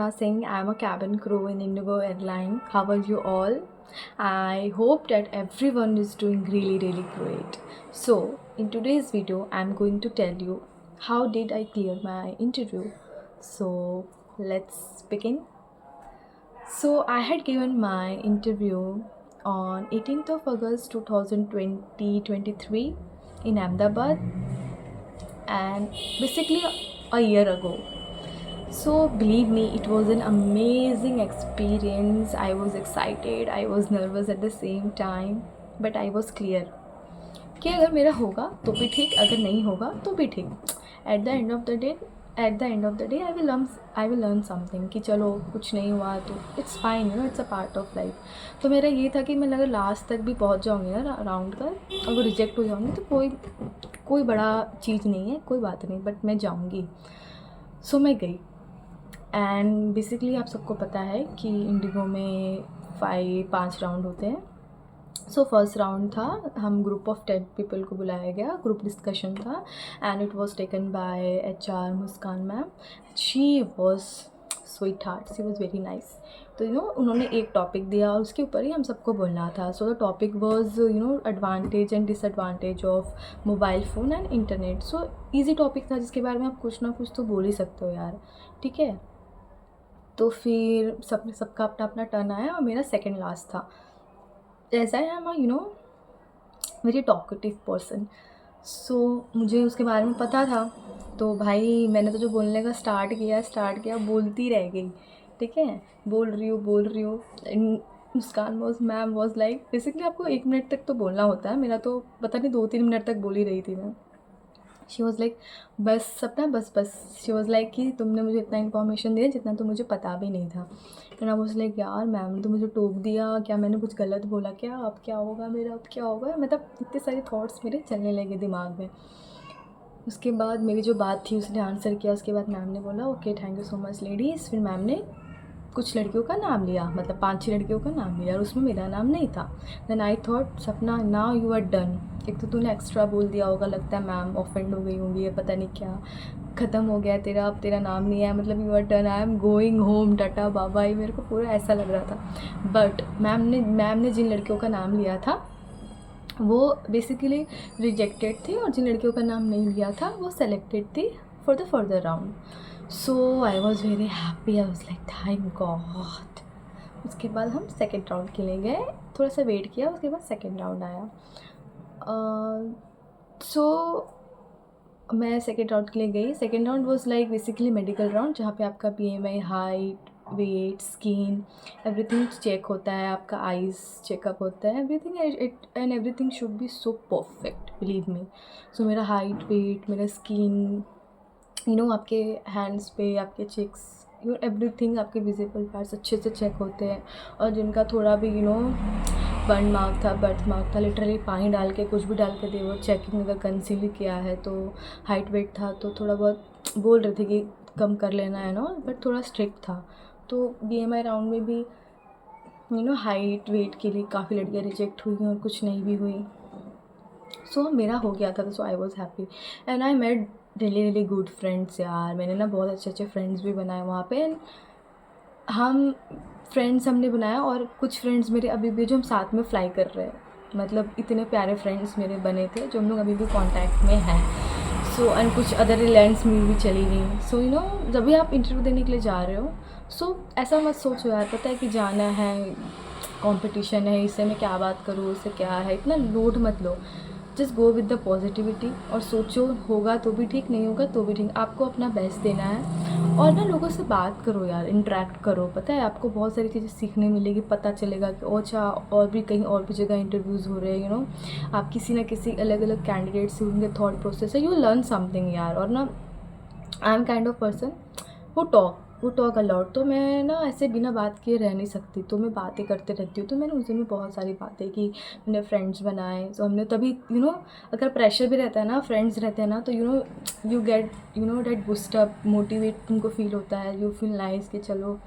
Sapna Singh. I'm a cabin crew in Indigo Airline. How are you all? I hope that everyone is doing really great. So, in today's video, I'm going to tell you how did I clear my interview. So, let's begin. So, I had given my interview on 18th of August 2023 in Ahmedabad, and basically a year ago. So believe me, it was an amazing experience. I was excited, I was nervous at the same time, but I was clear कि अगर मेरा होगा तो भी ठीक, अगर नहीं होगा तो भी ठीक. At the end of the day I will learn something कि चलो कुछ नहीं हुआ तो it's fine, it's a part of life. तो मेरा ये था कि मैं अगर लास्ट तक भी पहुंच जाऊंगी ना राउंड कर, अगर रिजेक्ट हो जाऊंगी तो कोई बड़ा चीज़ नहीं है, कोई बात नहीं, बट मैं जाऊंगी. सो मैं गई. एंड बेसिकली आप सबको पता है कि इंडिगो में 5 राउंड होते हैं. सो फर्स्ट राउंड था, हम ग्रुप ऑफ 10 पीपल को बुलाया गया, ग्रुप डिस्कशन था, and it was taken by HR Muskan ma'am. She was sweet heart, she was very nice. तो उन्होंने एक टॉपिक दिया और उसके ऊपर ही हम सबको बोलना था. So the topic was advantage and disadvantage of mobile phone and internet. So easy topic था जिसके बारे में आप कुछ ना कुछ तो बोल ही सकते हो यार, ठीक है. तो फिर सबका अपना अपना टर्न आया और मेरा सेकंड लास्ट था. ऐसा है, I am very talkative person. So मुझे उसके बारे में पता था. तो भाई मैंने तो जो बोलने का स्टार्ट किया बोलती रह गई, ठीक है. बोल रही हूँ. मुस्कान मैम वॉज लाइक बेसिकली आपको 1 मिनट तक तो बोलना होता है, मेरा तो पता नहीं 2-3 मिनट तक बोल ही रही थी मैं. शी वॉज़ लाइक बस सपना बस. शी वॉज़ लाइक कि तुमने मुझे इतना इन्फॉर्मेशन दिया जितना तो मुझे पता भी नहीं था. एंड आई वॉज़ लाइक यार मैम ने तो मुझे टोक दिया, क्या मैंने कुछ गलत बोला क्या, अब क्या होगा मेरा, अब क्या होगा, मतलब इतने सारे थॉट्स मेरे चलने लगे दिमाग में. उसके बाद मेरी जो बात थी उसने आंसर किया. उसके बाद मैम ने बोला okay thank you so much ladies. फिर मैम ने कुछ लड़कियों का नाम लिया, मतलब 5-6 लड़कियों का नाम लिया, और उसमें मेरा नाम नहीं था. देन आई थॉट सपना नाउ यू आर डन. एक तो तूने एक्स्ट्रा बोल दिया होगा, लगता है मैम ऑफेंड हो गई होंगी, ये पता नहीं क्या, ख़त्म हो गया तेरा, अब तेरा नाम नहीं है, मतलब you are done, I am going home, tata बाबा. ये मेरे को पूरा ऐसा लग रहा था. बट मैम ने जिन लड़कियों का नाम लिया था वो बेसिकली रिजेक्टेड थी, और जिन लड़कियों का नाम नहीं लिया था वो सेलेक्टेड थी for the further round. So I was very happy. I was like thank God. उसके बाद हम सेकेंड राउंड के लिए गए, थोड़ा सा वेट किया, उसके बाद सेकेंड राउंड आया. सो मैं सेकेंड राउंड के लिए गई. Second round was like basically medical round, जहाँ पे आपका BMI, height, weight, skin, everything check होता है, आपका आइज़ चेकअप होता है, everything should be so perfect, believe me. So मेरा हाइट, वेट, मेरा स्किन, आपके हैंड्स पे, आपके चेक्स, एवरीथिंग, आपके विजिबल पार्ट्स अच्छे से चेक होते हैं. और जिनका थोड़ा भी बर्थ मार्क था, लिटरली पानी डाल के कुछ भी डाल के दे वो चेकिंग, अगर कंसील किया है तो. हाइट वेट था तो थोड़ा बहुत बोल रहे थे कि कम कर लेना है ना, बट थोड़ा स्ट्रिक्ट था. तो BMI राउंड में भी हाइट वेट के लिए काफ़ी लड़कियाँ रिजेक्ट हुई और कुछ नहीं भी हुई. सो मेरा हो गया था. So I was happy and I made really good friends यार. मैंने ना बहुत अच्छे फ्रेंड्स भी बनाए वहाँ पे. एंड हमने बनाया, और कुछ फ्रेंड्स मेरे अभी भी जो हम साथ में फ्लाई कर रहे हैं, मतलब इतने प्यारे फ्रेंड्स मेरे बने थे जो हम लोग अभी भी कांटेक्ट में हैं. सो एंड कुछ अदर रिलायंस में भी चली गई. सो जब भी आप इंटरव्यू देने के लिए जा रहे हो, सो ऐसा मत सोचो यार, पता है कि जाना है, कंपटीशन है, इससे मैं क्या बात करूँ, इससे क्या है, इतना लोड मत लो. Just go with the positivity और सोचो होगा तो भी ठीक, नहीं होगा तो भी ठीक, आपको अपना बेस्ट देना है. और ना लोगों से बात करो यार, इंटरेक्ट करो. पता है आपको बहुत सारी चीज़ें सीखने मिलेगी, पता चलेगा कि अच्छा और भी कहीं और भी जगह इंटरव्यूज़ हो रहे हैं. आप किसी ना किसी अलग अलग कैंडिडेट से उनके थॉट प्रोसेस है, यू लर्न समथिंग यार. और ना I am kind of person वो टॉक अलॉट. तो मैं ना ऐसे बिना बात किए रह नहीं सकती, तो मैं बातें करते रहती हूँ. तो मैंने उस दिन में बहुत सारी बातें की, मैंने फ्रेंड्स बनाए. तो हमने तभी अगर प्रेशर भी रहता है ना, फ्रेंड्स रहते हैं ना, तो you get that boost up, motivate तुमको फील होता है, यू फील नाइस कि चलो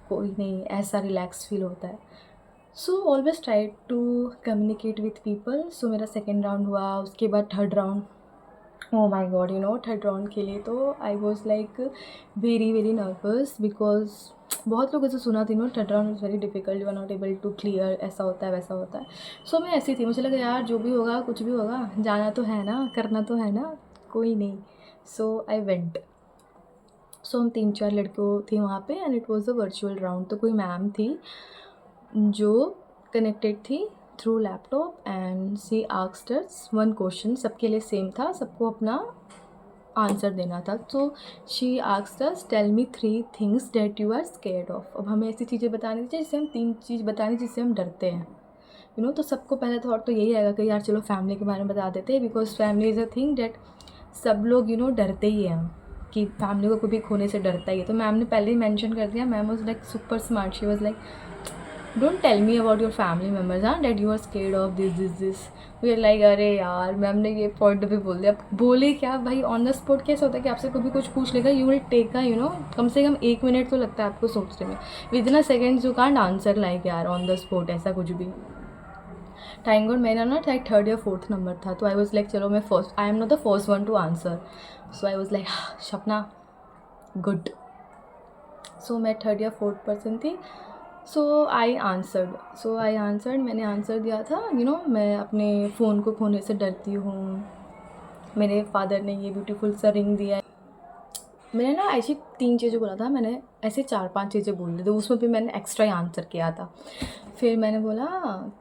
कोई नहीं, ऐसा रिलैक्स फील होता है. So always try to communicate with people. So मेरा सेकेंड राउंड हुआ. उसके बाद third round, oh my god, third round के लिए तो I was like very nervous, because बहुत लोगों से सुना थी, no third round is very difficult, you are not able to clear, ऐसा होता है वैसा होता है। सो मैं ऐसी थी, मुझे लगा यार जो भी होगा कुछ भी होगा, जाना तो है ना, करना तो है ना, कोई नहीं। सो आई वेंट। सो हम 3-4 लड़कियों थे वहाँ पे and it was a virtual round. तो कोई मैम थी जो कनेक्टेड थी through laptop and she asked us one question, सबके लिए सेम था, सबको अपना आंसर देना था। तो she asked us tell me 3 things that you are scared of. अब हमें ऐसी चीज़ें बतानी थी जिससे हम 3 चीज़ बतानी जिससे हम डरते हैं, यू नो। तो सबको पहले थॉट तो यही आएगा कि यार चलो फैमिली के बारे में बता देते हैं, because family is a thing date सब लोग यू नो डरते ही हैं, कि फैमिली को कभी खोने से डरता ही है। तो मैम ने पहले ही मेंशन कर दिया। Ma'am was like super smart, she was like don't tell me about your family members, हाँ, that you are scared of this. We are like अरे यार मैम ने ये पॉइंट भी बोल दिया। बोले क्या भाई, ऑन द स्पॉट कैसे होता है कि आपसे कभी कुछ पूछ लेगा, you will take you know कम से कम 1 मिनट तो लगता है आपको सोचने में, with in a seconds you can't answer like यार ऑन द स्पॉट ऐसा कुछ भी। थैंक गॉड मेरा ना लाइक 3rd या 4th नंबर था, तो आई वॉज लाइक चलो मैं first, I am not the first one two answer. So I was like सपना गुड। सो मैं 3rd या 4th पर्सन थी। सो आई आंसर्ड, मैंने आंसर दिया था, यू नो मैं अपने फ़ोन को खोने से डरती हूँ, मेरे फादर ने ये ब्यूटीफुल सा रिंग दिया है। मैंने ना ऐसी 3 चीज़ें बोला था, मैंने ऐसे 4-5 चीज़ें बोल दी थी, उसमें भी मैंने एक्स्ट्रा ही आंसर किया था। फिर मैंने बोला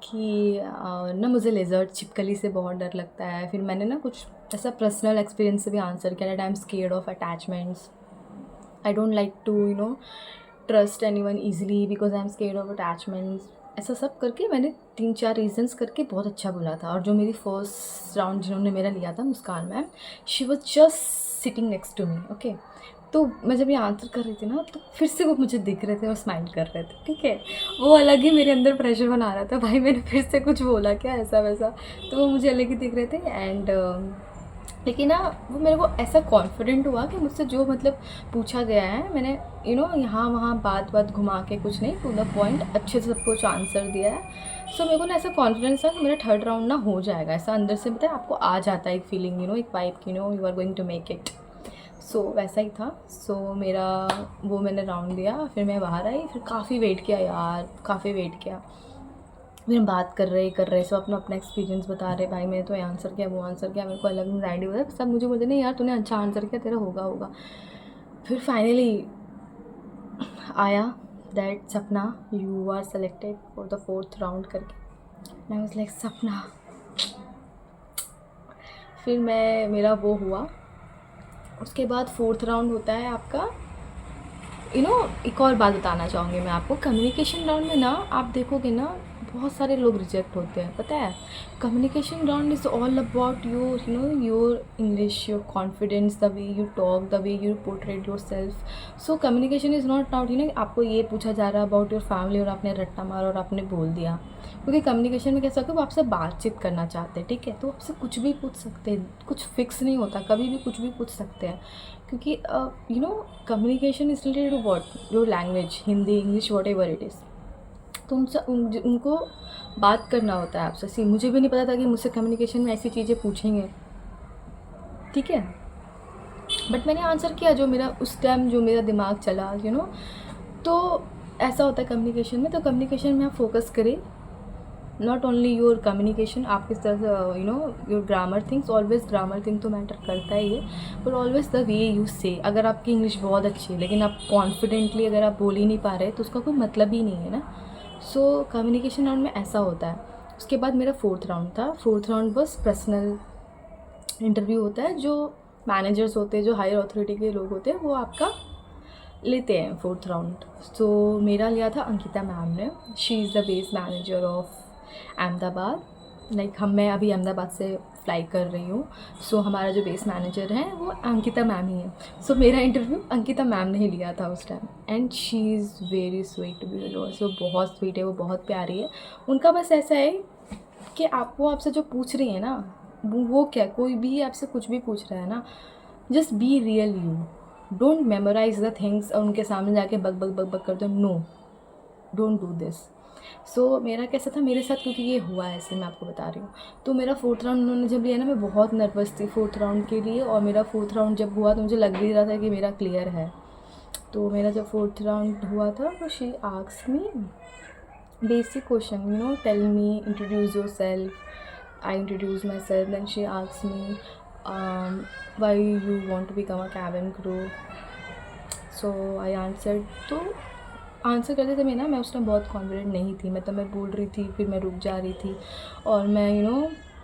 कि ना मुझे लेज़र्ड छिपकली से बहुत डर लगता है। फिर मैंने ना कुछ ऐसा पर्सनल एक्सपीरियंस से भी आंसर किया, that I am scared of attachments, I don't like to you know trust anyone easily because I am scared of attachments. ऐसा सब करके मैंने 3-4 रीजंस करके बहुत अच्छा बोला था। और जो मेरी फर्स्ट राउंड जिन्होंने मेरा लिया था, Muskaan ma'am, she was just sitting next to me, okay. तो मैं जब ये आंसर कर रही थी ना, तो फिर से वो मुझे दिख रहे थे और स्माइल कर रहे थे, ठीक है। वो अलग ही मेरे अंदर प्रेशर बना रहा था, भाई मैंने फिर से कुछ बोला क्या ऐसा वैसा, तो वो मुझे अलग ही दिख रहे थे। एंड लेकिन ना वो मेरे को ऐसा कॉन्फिडेंट हुआ कि मुझसे जो मतलब पूछा गया है, मैंने यू नो यहाँ वहाँ बात घुमा के कुछ नहीं, टू द पॉइंट अच्छे से सब कुछ आंसर दिया है। सो मेरे को ना ऐसा कॉन्फिडेंस था कि मेरा 3rd राउंड ना हो जाएगा, ऐसा अंदर से पता है आपको आ जाता है एक फीलिंग, यू नो एक vibe, you know you are going to make it. So वैसा ही था। सो मेरा वो मैंने राउंड दिया, फिर मैं बाहर आई, फिर काफ़ी वेट किया यार, काफ़ी वेट किया। फिर हम बात कर रहे सब अपना अपना एक्सपीरियंस बता रहे, भाई मैंने तो ये आंसर किया, वो आंसर किया, मेरे को अलग एंग्जाइटी हो रहा है, सब मुझे बोलते नहीं यार तूने अच्छा आंसर किया, तेरा होगा। फिर फाइनली आया दैट सपना you are selected for the 4th round करके। आई वाज लाइक सपना। फिर मेरा वो हुआ। उसके बाद 4th राउंड होता है आपका, यू नो एक और बात बताना चाहूँगी मैं आपको, कम्युनिकेशन राउंड में ना आप देखोगे ना बहुत सारे लोग रिजेक्ट होते हैं, पता है। Communication round is all about your you know your English, your confidence, the way you talk, the way you portrait your self. So communication is not out, you know आपको ये पूछा जा रहा है अबाउट योर फैमिली और आपने रट्टा मारा और आपने बोल दिया। क्योंकि कम्युनिकेशन में कैसा होता है, वो आपसे बातचीत करना चाहते हैं, ठीक है, तो आपसे कुछ भी पूछ सकते हैं, कुछ फिक्स नहीं होता, कभी भी कुछ भी पूछ सकते हैं। क्योंकि you know communication is related to what your language, Hindi, English, whatever it is. तो उनको बात करना होता है आपसे। सी मुझे भी नहीं पता था कि मुझसे कम्युनिकेशन में ऐसी चीज़ें पूछेंगे, ठीक है, बट मैंने आंसर किया जो मेरा उस टाइम जो मेरा दिमाग चला, यू नो। तो ऐसा होता है कम्युनिकेशन में। तो कम्युनिकेशन में आप फोकस करें, नॉट ओनली योर कम्युनिकेशन, आप किस तरह से you know your grammar things, always grammar thing तो मैटर करता ही है, but always the way you से। अगर आपकी इंग्लिश बहुत अच्छी है लेकिन आप कॉन्फिडेंटली अगर आप बोल ही नहीं पा रहे तो उसका कोई मतलब ही नहीं है ना। सो कम्युनिकेशन राउंड में ऐसा होता है। उसके बाद मेरा 4th राउंड था। 4th राउंड बस पर्सनल इंटरव्यू होता है, जो मैनेजर्स होते हैं, जो हायर अथॉरिटी के लोग होते हैं, वो आपका लेते हैं 4th राउंड। तो मेरा लिया था अंकिता मैम ने, she is the base manager of Ahmedabad. Like मैं अभी अहमदाबाद से फ्लाई कर रही हूँ। सो हमारा जो बेस मैनेजर है वो अंकिता मैम ही है। सो मेरा इंटरव्यू अंकिता मैम ने ही लिया था उस time, and she is very sweet to be honest. वो बहुत स्वीट है, वो बहुत प्यारी है। उनका बस ऐसा है कि वो आपसे जो पूछ रही है ना, वो क्या, कोई भी आपसे कुछ भी पूछ रहा है ना, just be real you, don't memorize the things और उनके सामने जाके बक बक बक बक कर दो, नो, डोंट डू दिस। सो मेरा कैसा था मेरे साथ, क्योंकि ये हुआ है इसलिए मैं आपको बता रही हूँ। तो मेरा 4th राउंड उन्होंने जब लिया ना, मैं बहुत नर्वस थी 4th राउंड के लिए, और मेरा 4th राउंड जब हुआ तो मुझे लग भी रहा था कि मेरा क्लियर है। तो मेरा जब 4th राउंड हुआ था तो she asked me basic question, tell me, introduce yourself. I introduce myself, then she asks me, why you want to become a cabin crew. So I answered. तो आंसर करते समय ना मैं उस टाइम बहुत कॉन्फिडेंट नहीं थी, मतलब मैं बोल रही थी फिर मैं रुक जा रही थी, और मैं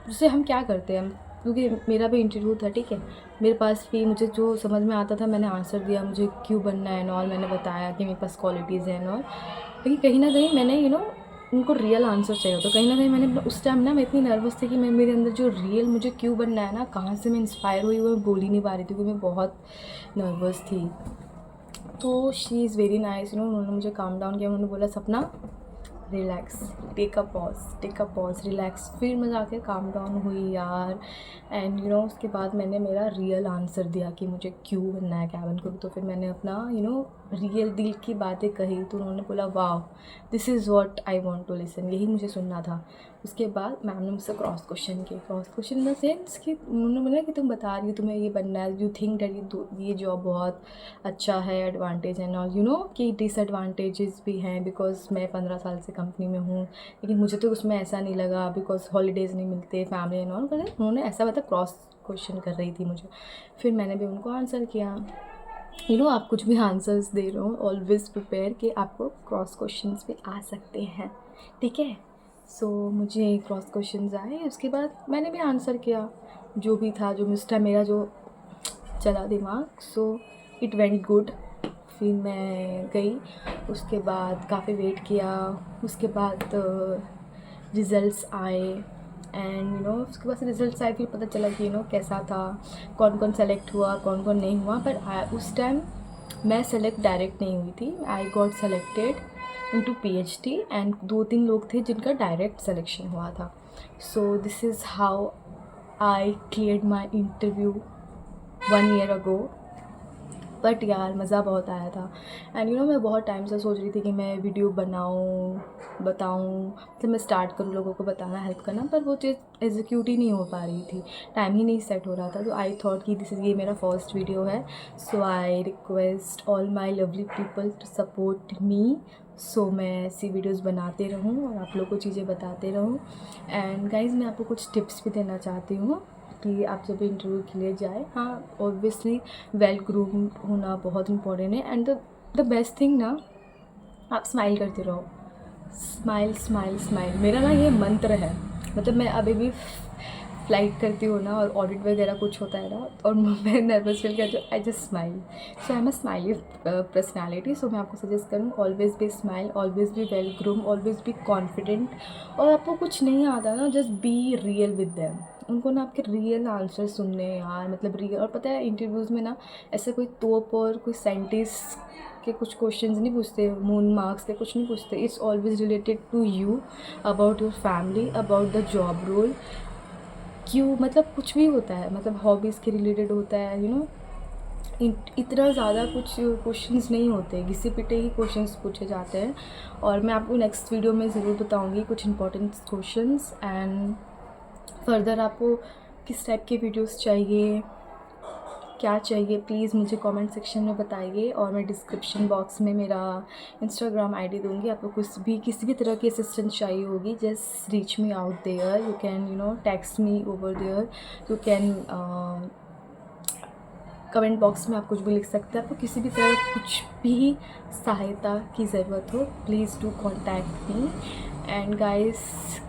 जैसे हम क्या करते हैं, क्योंकि मेरा भी इंटरव्यू था, ठीक है, मेरे पास भी मुझे जो समझ में आता था मैंने आंसर दिया, मुझे क्यों बनना है और मैंने बताया कि मेरे पास क्वालिटीज़ हैं और, लेकिन कहीं ना कहीं मैंने उनको रियल आंसर चाहिए, तो कहीं ना कहीं मैंने उस टाइम ना मैं इतनी नर्वस थी कि मैं मेरे अंदर जो रियल मुझे क्यों बनना है ना, कहाँ से मैं इंस्पायर हुई वो मैं बोल ही नहीं पा रही थी, क्योंकि मैं बहुत नर्वस थी। तो शी इज़ वेरी नाइस, उन्होंने मुझे काम डाउन किया, उन्होंने बोला Sapna relax, take a pause, relax. फिर मैं जाके काम डाउन हुई यार, एंड उसके बाद मैंने मेरा रियल आंसर दिया कि मुझे क्यों बनना है कैबिन क्रू। तो फिर मैंने अपना रियल दिल की बातें कही, तो उन्होंने बोला वाह, this is what I want to listen, यही मुझे सुनना था। उसके बाद मैम ने मुझसे cross question in the sense कि उन्होंने बोला कि तुम बता रही हो तुम्हें ये बनना है, यू थिंक दैट ये जॉब बहुत अच्छा है, एडवांटेज है, और कि डिसएडवांटेजेस भी हैं, बिकॉज मैं 15 साल से कंपनी में हूँ, लेकिन मुझे तो उसमें ऐसा नहीं लगा, बिकॉज हॉलीडेज़ नहीं मिलते, फैमिली एंड ऑल। उन्होंने ऐसा मतलब क्रॉस क्वेश्चन कर रही थी मुझे, फिर मैंने भी उनको आंसर किया। आप कुछ भी आंसर्स दे रहे हो, ऑलवेज़ प्रिपेयर कि आपको क्रॉस क्वेश्चंस भी आ सकते हैं, ठीक है। सो मुझे क्रॉस क्वेश्चंस आए, उसके बाद मैंने भी आंसर किया जो भी था, जो मिस्टर मेरा जो चला दिमाग। So it went good. फिर मैं गई, उसके बाद काफ़ी वेट किया, उसके बाद रिज़ल्ट्स आए, एंड उसके बाद रिज़ल्ट्स आए, फिर पता चला कि कैसा था, कौन कौन सेलेक्ट हुआ, कौन कौन नहीं हुआ। पर उस टाइम मैं सेलेक्ट डायरेक्ट नहीं हुई थी, I got selected into PhD, and 2-3 लोग थे जिनका डायरेक्ट सेलेक्शन हुआ था। So this is how I cleared my interview 1 year ago। But यार मज़ा बहुत आया था, एंड मैं बहुत टाइम से सोच रही थी कि मैं वीडियो बनाऊँ, बताऊँ, मतलब मैं स्टार्ट करूँ लोगों को बताना, हेल्प करना, पर वो चीज़ एग्जीक्यूट ही नहीं हो पा रही थी, टाइम ही नहीं सेट हो रहा था। तो आई थॉट कि ये मेरा फर्स्ट वीडियो है, so I request all my lovely people to support me. So मैं ऐसी वीडियोज़ बनाते रहूँ और आप लोग को चीज़ें बताते रहूँ। एंड गाइज़ मैं आपको कुछ टिप्स भी देना चाहती हूँ कि आप जब इंटरव्यू के लिए जाए, हाँ ऑब्वियसली वेल ग्रूम्ड होना बहुत इंपॉर्टेंट है, एंड द बेस्ट थिंग ना, आप स्माइल करते रहो, स्माइल स्माइल स्माइल, मेरा ना ये मंत्र है। मतलब मैं अभी भी फ्लाइट करती हूँ ना, और ऑडिट वगैरह कुछ होता है ना, और मैं नर्वस फील करती हूँ, I just smile. So I am a smiley personality. So मैं आपको सजेस्ट करूँ, always be smile, always be well groom, always be confident. और आपको कुछ नहीं आता ना, just be real with them, उनको ना आपके रियल आंसर सुनने यार, मतलब रियल। और पता है इंटरव्यूज़ में ना ऐसे कोई तोप और कोई साइंटिस्ट के कुछ क्वेश्चंस नहीं पूछते, मून मार्क्स के कुछ नहीं पूछते, it's always related to you, about your family, about the job role, क्यों, मतलब कुछ भी होता है, मतलब हॉबीज़ के रिलेटेड होता है, इतना ज़्यादा कुछ क्वेश्चंस नहीं होते, घिसे पिटे ही क्वेश्चंस पूछे जाते हैं। और मैं आपको नेक्स्ट वीडियो में ज़रूर बताऊंगी कुछ इंपॉर्टेंट क्वेश्चंस, एंड फर्दर आपको किस टाइप के वीडियोस चाहिए, क्या चाहिए, प्लीज़ मुझे कमेंट सेक्शन में बताइए, और मैं डिस्क्रिप्शन बॉक्स में मेरा इंस्टाग्राम ID दूँगी। आपको कुछ भी किसी भी तरह की असिस्टेंस चाहिए होगी, just reach me out there, you can text me over there, you can comment box में आप कुछ भी लिख सकते हैं। आपको किसी भी तरह कुछ भी सहायता की ज़रूरत हो, please do contact me. And guys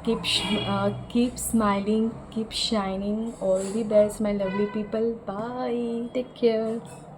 keep smiling, keep shining, all the best my lovely people, bye, take care।